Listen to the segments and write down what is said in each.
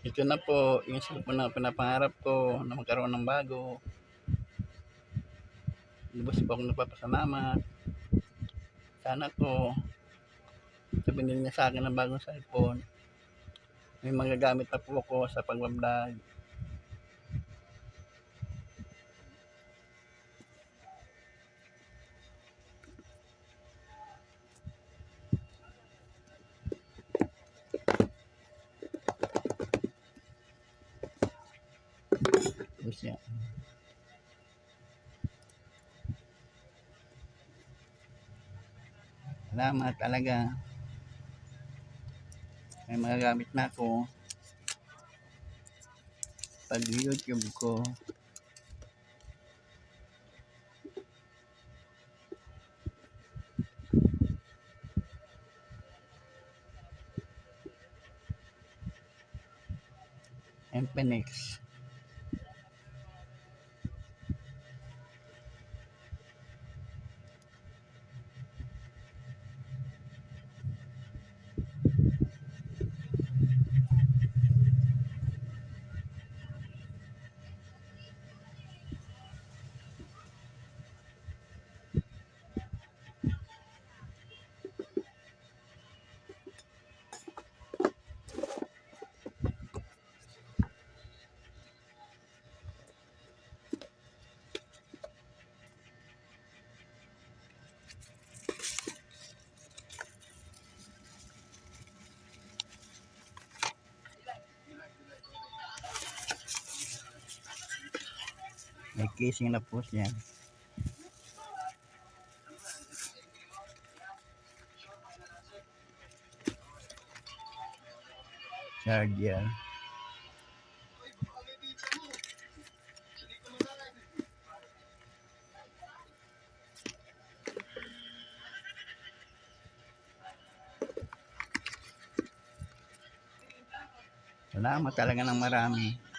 Ito na po yung cellphone na pinapangarap ko na magkaroon ng bago. Lubos po akong nagpapasalamat. Sana po sa binili niya sa akin ng bagong cellphone, may magagamit na po ako sa pag-vlog. Tapos yan. Salamat talaga. May magagamit na ako pag YouTube ko. Infinix. May casing na po siya. Charger. Salamat talaga ng marami.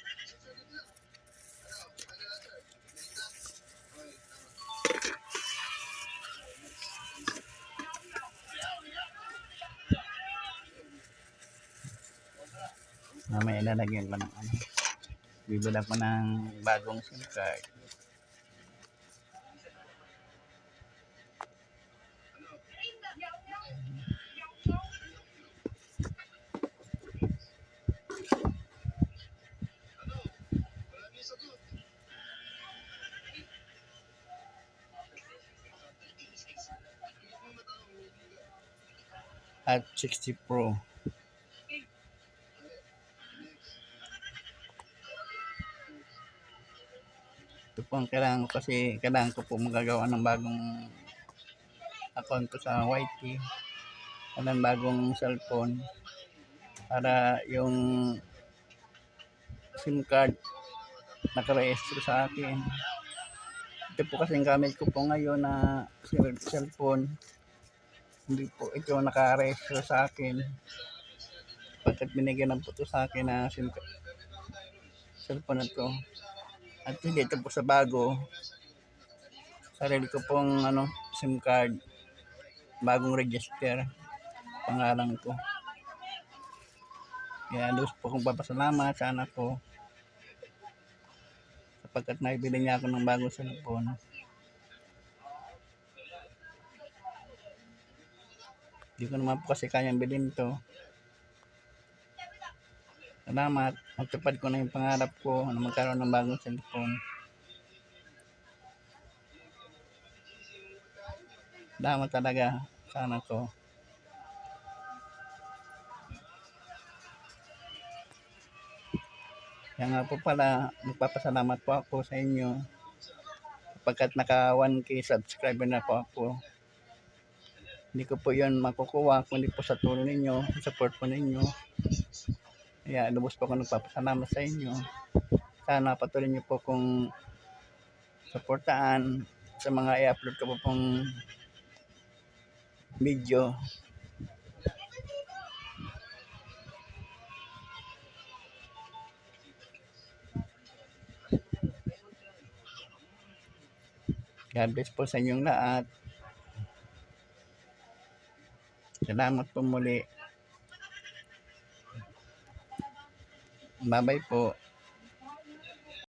Mamaya ilalagyan ko ng ano. Bibila ko ng bagong SIM card. At 60 Pro. Ito po ang kailangan ko kasi kailangan ko po magagawa ng bagong account ko sa YT. Ng bagong cellphone para yung SIM card nakarehistro sa akin. Ito po kasi ang gamit ko po ngayon na cellphone. Hindi po ito nakarehistro sa akin. Pagkat binigyan ng po ito sa akin na SIM card, cellphone na to. At hindi ito po sa bago. Sarili ko pong SIM card. Bagong register. Pangalan ko. Kaya lubos po akong papasalamat sa anak ko. Sapagkat naibili niya ako ng bagong cellphone. Hindi ko naman po kasi kayang bilhin to. Salamat. Magtupad ko na yung pangarap ko na magkaroon ng bagong cellphone. Salamat talaga sa anak ko. Kaya nga po pala, magpapasalamat po ako sa inyo. Sapagkat naka 1K subscriber na po ako. Hindi ko po yun makukuha kundi po sa tulong ninyo, support po ninyo. Kaya lubos po ako nagpapasalamat sa inyo. Sana patuloy niyo po kung suportaan sa mga i-upload ko po pong video. God bless po sa inyong lahat. Salamat po muli. Bye-bye po.